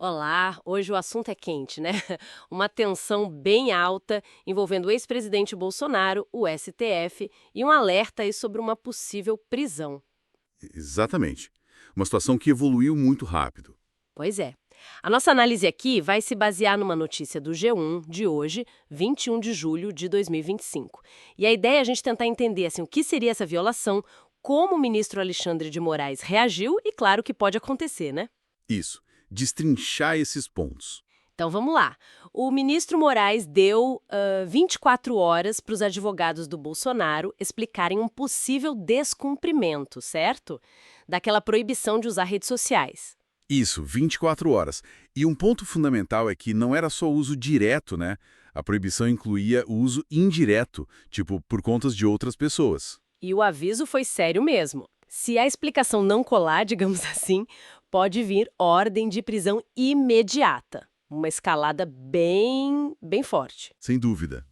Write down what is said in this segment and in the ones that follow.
Olá, hoje o assunto é quente, né? Uma tensão bem alta envolvendo o ex-presidente Bolsonaro, o STF e um alerta aí sobre uma possível prisão. Exatamente. Uma situação que evoluiu muito rápido. Pois é. A nossa análise aqui vai se basear numa notícia do G1 de hoje, 21 de julho de 2025. E a ideia é a gente tentar entender assim, o que seria essa violação, como o ministro Alexandre de Moraes reagiu e claro que pode acontecer, né? Isso. Destrinchar esses pontos. Então vamos lá. O ministro Moraes deu 24 horas para os advogados do Bolsonaro explicarem um possível descumprimento, certo? Daquela proibição de usar redes sociais. Isso, 24 horas. E um ponto fundamental é que não era só o uso direto, né? A proibição incluía o uso indireto, tipo por contas de outras pessoas. E o aviso foi sério mesmo. Se a explicação não colar, digamos assim, pode vir ordem de prisão imediata. Uma escalada bem forte. Sem dúvida.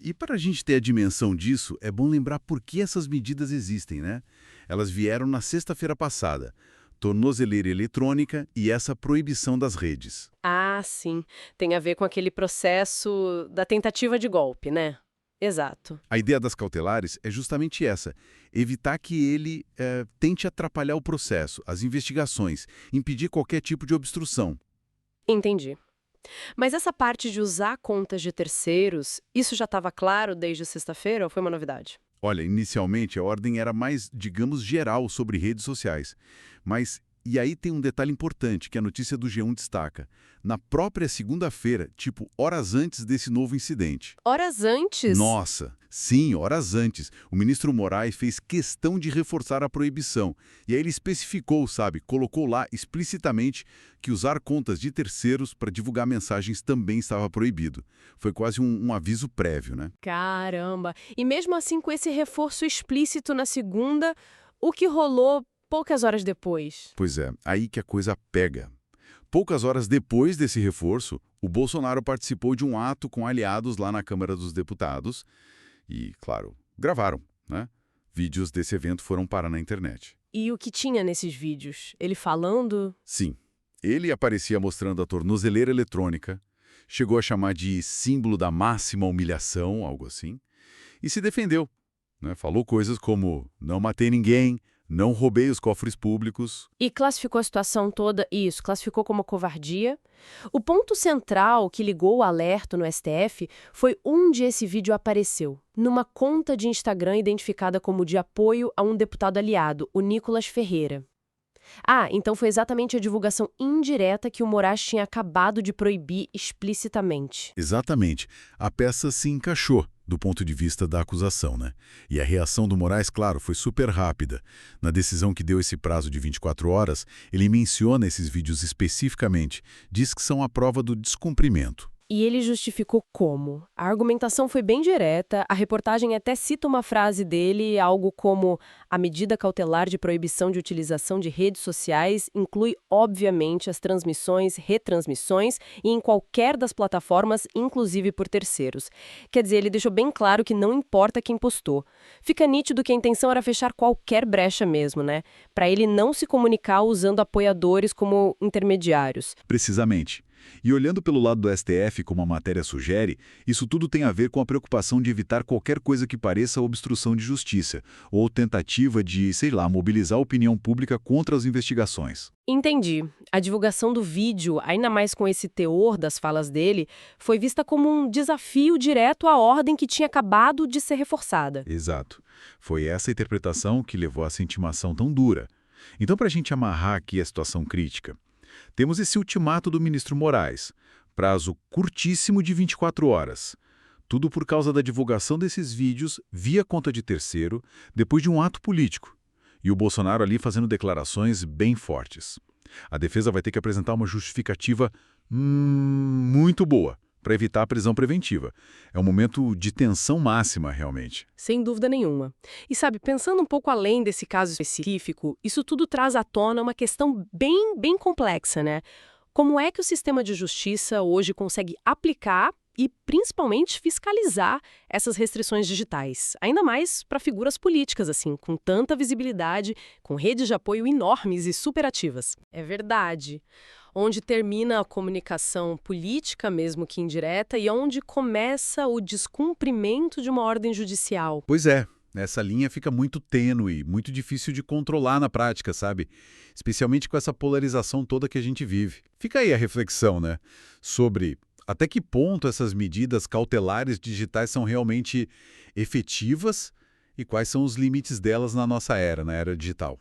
E para a gente ter a dimensão disso, é bom lembrar por que essas medidas existem, né? Elas vieram na sexta-feira passada. Tornozeleira eletrônica e essa proibição das redes. Ah, sim. Tem a ver com aquele processo da tentativa de golpe, né? Exato. A ideia das cautelares é justamente essa: evitar que ele tente atrapalhar o processo, as investigações, impedir qualquer tipo de obstrução. Entendi. Mas essa parte de usar contas de terceiros, isso já estava claro desde sexta-feira ou foi uma novidade? Olha, inicialmente a ordem era mais, digamos, geral sobre redes sociais. Mas, e aí tem um detalhe importante que a notícia do G1 destaca. Na própria segunda-feira, tipo horas antes desse novo incidente. Horas antes? Nossa, sim, horas antes, o ministro Moraes fez questão de reforçar a proibição. E aí ele especificou, sabe, colocou lá explicitamente que usar contas de terceiros para divulgar mensagens também estava proibido. Foi quase um aviso prévio, né? Caramba! E mesmo assim, com esse reforço explícito na segunda, o que rolou poucas horas depois? Pois é, aí que a coisa pega. Poucas horas depois desse reforço, o Bolsonaro participou de um ato com aliados lá na Câmara dos Deputados e, claro, gravaram, né? Vídeos desse evento foram parar na internet. E o que tinha nesses vídeos? Ele falando? Sim, ele aparecia mostrando a tornozeleira eletrônica, chegou a chamar de símbolo da máxima humilhação, algo assim, e se defendeu, né? Falou coisas como não matei ninguém, não roubei os cofres públicos. E classificou a situação toda, isso, classificou como covardia. O ponto central que ligou o alerta no STF foi onde esse vídeo apareceu, numa conta de Instagram identificada como de apoio a um deputado aliado, o Nicolas Ferreira. Ah, então foi exatamente a divulgação indireta que o Moraes tinha acabado de proibir explicitamente. Exatamente. A peça se encaixou do ponto de vista da acusação, né? E a reação do Moraes, claro, foi super rápida. Na decisão que deu esse prazo de 24 horas, ele menciona esses vídeos especificamente, diz que são a prova do descumprimento. E ele justificou como. A argumentação foi bem direta, a reportagem até cita uma frase dele, algo como: a medida cautelar de proibição de utilização de redes sociais inclui, obviamente, as transmissões, retransmissões e em qualquer das plataformas, inclusive por terceiros. Quer dizer, ele deixou bem claro que não importa quem postou. Fica nítido que a intenção era fechar qualquer brecha mesmo, né? Para ele não se comunicar usando apoiadores como intermediários. Precisamente. E olhando pelo lado do STF, como a matéria sugere, isso tudo tem a ver com a preocupação de evitar qualquer coisa que pareça obstrução de justiça, ou tentativa de, sei lá, mobilizar a opinião pública contra as investigações. Entendi. A divulgação do vídeo, ainda mais com esse teor das falas dele, foi vista como um desafio direto à ordem que tinha acabado de ser reforçada. Exato. Foi essa interpretação que levou a essa intimação tão dura. Então, para a gente amarrar aqui a situação crítica, temos esse ultimato do ministro Moraes, prazo curtíssimo de 24 horas. Tudo por causa da divulgação desses vídeos via conta de terceiro, depois de um ato político. E o Bolsonaro ali fazendo declarações bem fortes. A defesa vai ter que apresentar uma justificativa muito boa para evitar a prisão preventiva. É um momento de tensão máxima, realmente. Sem dúvida nenhuma. E sabe, pensando um pouco além desse caso específico, isso tudo traz à tona uma questão bem complexa, né? Como é que o sistema de justiça hoje consegue aplicar e, principalmente, fiscalizar essas restrições digitais. Ainda mais para figuras políticas, assim, com tanta visibilidade, com redes de apoio enormes e superativas. É verdade. Onde termina a comunicação política, mesmo que indireta, e onde começa o descumprimento de uma ordem judicial. Pois é, essa linha fica muito tênue, muito difícil de controlar na prática, sabe? Especialmente com essa polarização toda que a gente vive. Fica aí a reflexão, né? Sobre até que ponto essas medidas cautelares digitais são realmente efetivas e quais são os limites delas na nossa era, na era digital.